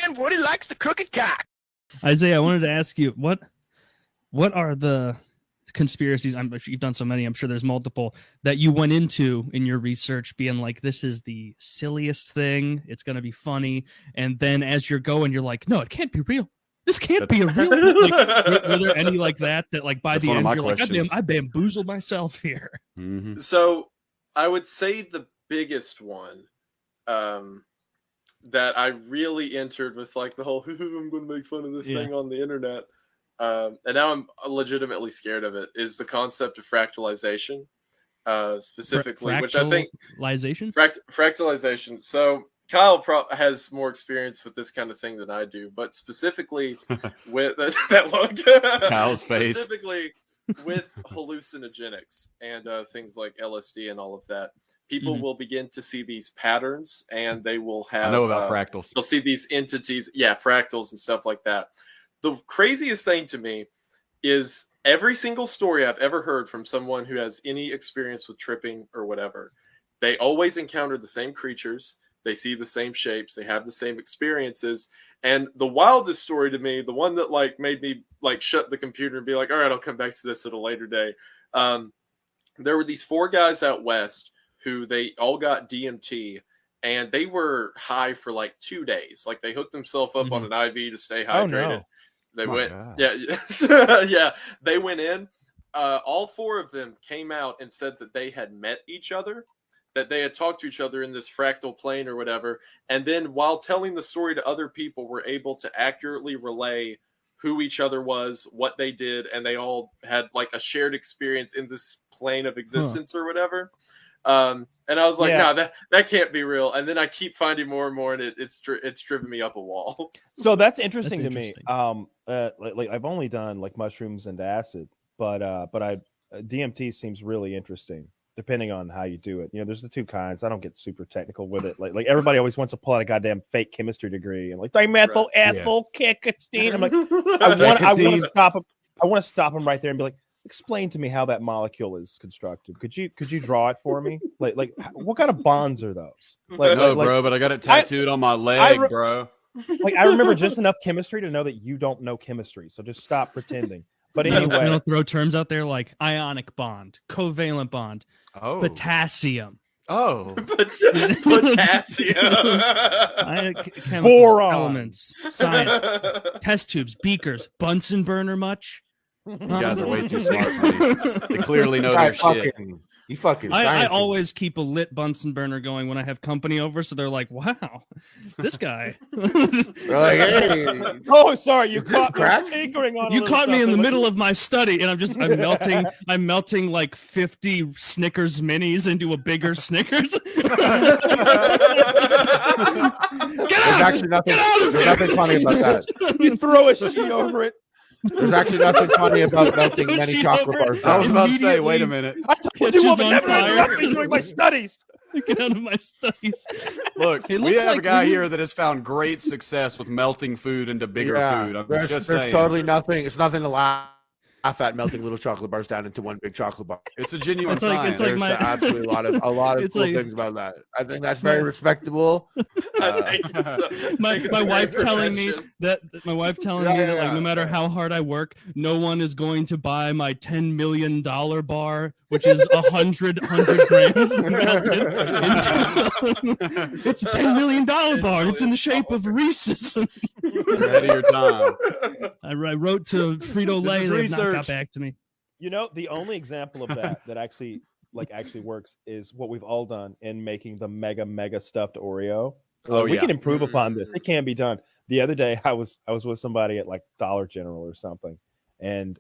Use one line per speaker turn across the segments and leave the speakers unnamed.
And Woody likes the crooked cock.
Isaiah, I wanted to ask you, what are the conspiracies? You've done so many, I'm sure there's multiple, that you went into in your research being like, this is the silliest thing, it's going to be funny. And then as you're going, you're like, no, it can't be real. This can't be a real. Were there any like that like by the end you're questions. Like, I bamboozled myself here?
Mm-hmm. So I would say the biggest one that I really entered with like the whole I'm going to make fun of this thing on the internet, and now I'm legitimately scared of it, is the concept of fractalization, specifically, which I think fractalization. So Kyle has more experience with this kind of thing than I do, but specifically with that look,
Kyle's face,
specifically with hallucinogenics and things like LSD and all of that. People will begin to see these patterns, and they will have. I
know about fractals.
They'll see these entities, fractals and stuff like that. The craziest thing to me is every single story I've ever heard from someone who has any experience with tripping or whatever. They always encounter the same creatures. They see the same shapes. They have the same experiences. And the wildest story to me, the one that like made me like shut the computer and be like, all right, I'll come back to this at a later day. There were these 4 guys out west who they all got DMT, and they were high for like 2 days. Like they hooked themselves up on an IV to stay hydrated. Oh, no. They went, they went in. All 4 of them came out and said that they had met each other, that they had talked to each other in this fractal plane or whatever. And then while telling the story to other people, were able to accurately relay who each other was, what they did, and they all had like a shared experience in this plane of existence or whatever. And I was like, no, that can't be real. And then I keep finding more and more, and it's driven me up a wall.
So that's interesting to me. Like I've only done like mushrooms and acid, but DMT seems really interesting, depending on how you do it. You know, there's the 2 kinds. I don't get super technical with it. Like everybody always wants to pull out a goddamn fake chemistry degree and like dimethyl ethyl kikastine. I'm like, I want to stop him right there and be like, explain to me how that molecule is constructed. Could you draw it for me? Like what kind of bonds are those?
Bro, but I got it tattooed on my leg, bro.
Like I remember just enough chemistry to know that you don't know chemistry. So just stop pretending. But anyway,
don't throw terms out there like ionic bond, covalent bond, potassium.
Potassium.
Boron elements, science, test tubes, beakers, Bunsen burner much?
You guys are way too smart, buddy. They clearly know their shit.
I always keep a lit Bunsen burner going when I have company over, so they're like, "Wow, this guy."
They're like, "Hey,
oh, sorry, you caught me on.
You caught me in the middle of my study, and I'm melting like 50 Snickers minis into a bigger Snickers.
There's actually nothing funny about that.
You throw a sheet over it.
There's actually nothing funny about melting many chocolate bars.
I was about to say, wait a minute.
I told you what never doing my studies.
Get out of my studies.
Look, we have a guy here that has found great success with melting food into bigger food.
There's totally nothing. It's nothing to laugh at, melting little chocolate bars down into one big chocolate bar.
It's a genuine science.
There's absolutely a lot of cool things about that. I think that's very respectable.
My wife telling me that like no matter how hard I work, no one is going to buy my $10 million bar, which is 100 grams melted. It's a $10 million bar. It's in the shape of Reese's.
Ahead of your time.
I wrote to Frito-Lay. They've not got back to me.
You know, the only example of that actually works is what we've all done in making the mega stuffed Oreo. We can improve upon this. It can be done. The other day, I was with somebody at like Dollar General or something, and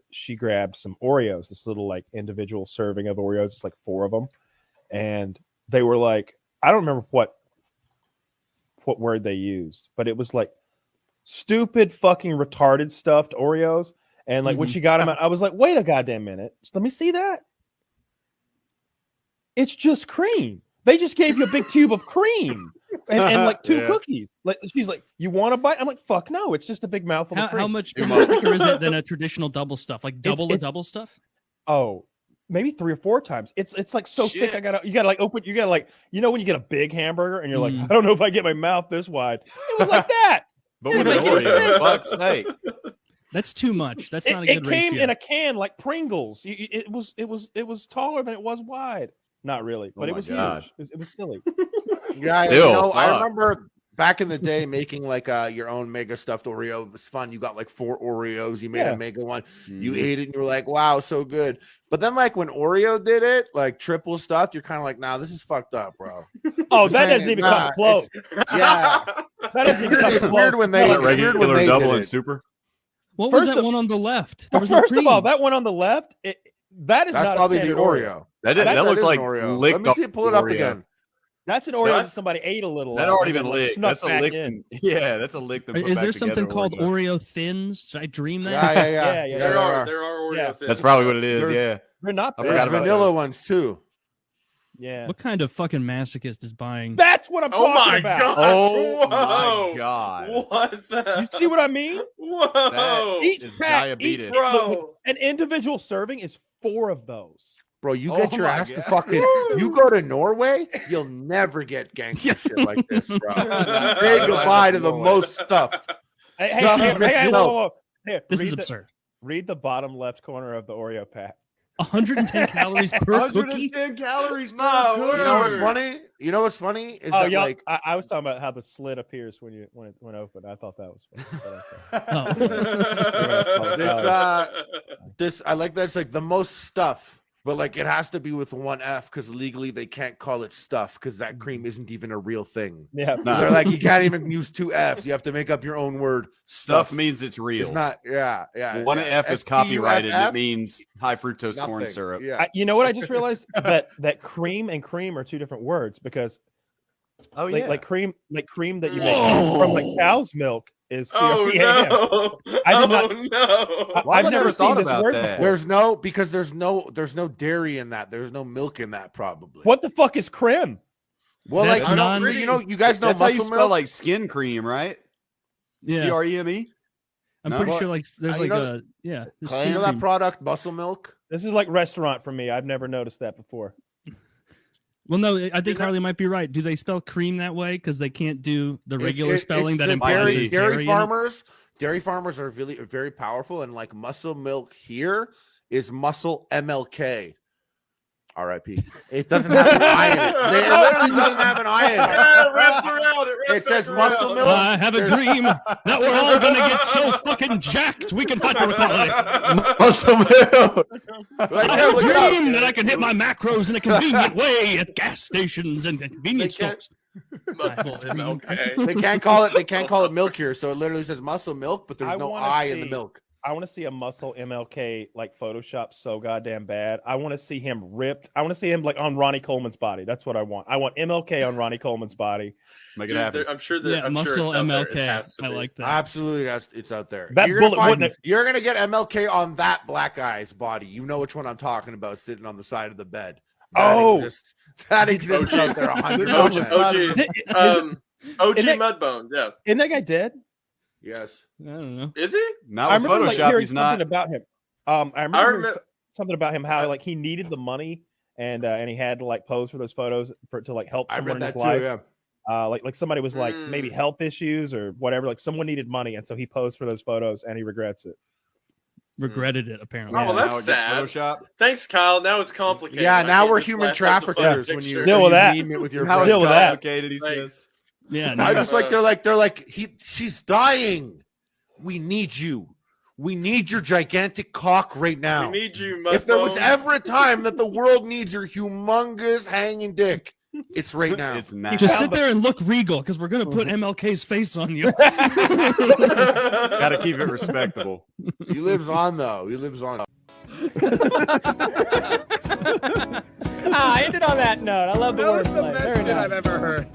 she grabbed some Oreos, this little like individual serving of Oreos, it's like 4 of them, and they were like, I don't remember what word they used, but it was like stupid fucking retarded stuffed Oreos. And like when she got them out, I was like, wait a goddamn minute, let me see that. It's just cream. They just gave you a big tube of cream and like 2 cookies. Like she's like, you want a bite? I'm like, fuck no, it's just a big mouthful of cream.
How much thicker is it than a traditional double stuff? Like double stuff?
Oh, maybe 3 or 4 times. It's like so thick.
Shit.
You gotta like open. You gotta like when you get a big hamburger and you're like, I don't know if I get my mouth this wide. It was like that.
But with an Oreo, fuck's sake.
That's too much. That's not a good ratio.
It came in a can like Pringles. It was taller than it was wide. Not really, but it was huge. It was silly.
Yeah,
Still,
I remember back in the day making like your own mega stuffed Oreo. It was fun. You got like 4 Oreos. You made a mega one. You ate it and you were like, wow, so good. But then like when Oreo did it, like triple stuffed, you're kind of like, nah, this is fucked up, bro.
Oh, that doesn't even come close.
Yeah.
That doesn't even come close.
It's weird when they
regular double and super.
What was that one on the left? There was no
First of
cream.
all, that one on the left, that's not
probably
a
the
Oreo.
Oreo.
That looked like
Oreo.
licked.
Let me see pull it up
Oreo.
again.
That's an Oreo that somebody ate a little.
That already been licked. That's a lick.
In.
Yeah, that's a lick.
Is there something called Oreo Thins? Did I dream that?
Yeah.
There are Oreo thins.
That's probably what it is.
They're not.
I
There's
forgot about
vanilla ones too.
Yeah.
What kind of fucking masochist is buying?
That's what I'm talking about.
God.
Oh
Whoa.
my god!
What the?
You see what I mean?
Whoa!
Each
is
pack,
diabetes.
Bro.
an individual serving is 4 of those.
Bro, you
Oh
get your
my
ass to
God.
fucking. You go to Norway, you'll never get gangster shit like this, bro. Say goodbye to the most stuffed.
Hey,
Stuff
Here,
This is absurd.
Read the bottom left corner of the Oreo pack.
110 calories per cookie.
110 calories.
My
per
word.
You know what's funny? You know what's funny is
Oh,
that
yeah.
like
I was talking about how the slit appears when it open. I thought that was funny.
this. I like that it's like the most stuff, but like it has to be with 1 F because legally they can't call it stuff because that cream isn't even a real thing.
Yeah.
So they're like you can't even use 2 Fs. You have to make up your own word.
Stuff means it's real.
It's not. Yeah.
1 F is copyrighted.
STUFF,
It means high fructose corn
nothing.
syrup.
Yeah.
You know what I just realized that cream and cream are 2 different words because
Oh
like cream that you make from like cow's milk is
Oh
C-R-E-A-M.
no!
I did not-
No!
Why
I've
have I
never
thought
seen this
about
word
that?
before.
There's no dairy in that. There's no milk in that probably.
What the fuck is creme?
Well,
That's
like
non-
you know, you guys know
That's how you
muscle
spell
milk.
like skin cream, right?
Yeah,
CREME.
I'm
No?
pretty sure like there's
You
like
know
a yeah. there's
You
skin
know that
cream.
product, muscle milk.
This is like restaurant for me. I've never noticed that before.
Well, no, I think Harley might be right. Do they spell cream that way because they can't do the regular spelling that
the
implies
dairy
in it?
farmers. Dairy farmers are really very powerful, and like muscle milk here is muscle MLK. R.I.P. It doesn't have an I in it. It literally doesn't have an I in
Yeah,
it.
it wraps around.
It says
wraps
muscle
around.
milk.
I have a dream that we're all gonna get so fucking jacked we can fight the Republic.
Muscle milk.
I have a dream that I can hit my macros in a convenient way at gas stations and convenience
They can't-
stores.
Muscle MLK.
They can't call it. They can't call it milk here, so it literally says muscle milk, but there's
I
no
wanna
I in the
see-
milk.
I want to see a muscle MLK like Photoshop so goddamn bad. I want to see him ripped. I want to see him like on Ronnie Coleman's body. That's what I want. I want MLK on Ronnie Coleman's body.
Make it
Dude,
happen.
I'm sure that
Yeah,
I'm
muscle
sure it's out there. It
MLK.
has to
I
be.
like that.
Absolutely, it's out there.
That
you're gonna
bullet wouldn't have-
you're gonna get MLK on that black guy's body. You know which one I'm talking about, sitting on the side of the bed. Exists. That exists out there. 100%.
OG
Isn't that-
Mudbone. Yeah,
Isn't that guy dead?
Yes.
I don't know.
is he?
Not
I
with
remember like,
Photoshop.
hearing
He's
something
not.
about him. I remember hearing
remem-
something about him how like he needed the money and he had to like pose for those photos to like help
I
someone
read
in his
that too.
life.
Yeah.
Like somebody was like maybe health issues or whatever. Like someone needed money, and so he posed for those photos, and he regrets it.
Regretted it apparently.
Oh, well,
Now
that's
it gets
sad.
Photoshop.
Thanks, Kyle. Now it's complicated.
Yeah.
I
Now
can't
we're
just
human
flash up the fucking
traffickers when you
picture.
Deal with that.
meme it with your
Now it's
friends.
Deal with that.
complicated. He says.
Thanks.
Yeah,
I
no.
just like they're like she's dying. We need you. We need your gigantic cock right now.
We need you,
If there was
Mudbone.
ever a time that the world needs your humongous hanging dick, it's right now.
It's not.
Just sit there and look regal because we're gonna put MLK's face on you.
Got to keep it respectable.
He lives on though. He lives on.
I ended on that note. I love the wordplay. Very nice.
I've ever heard.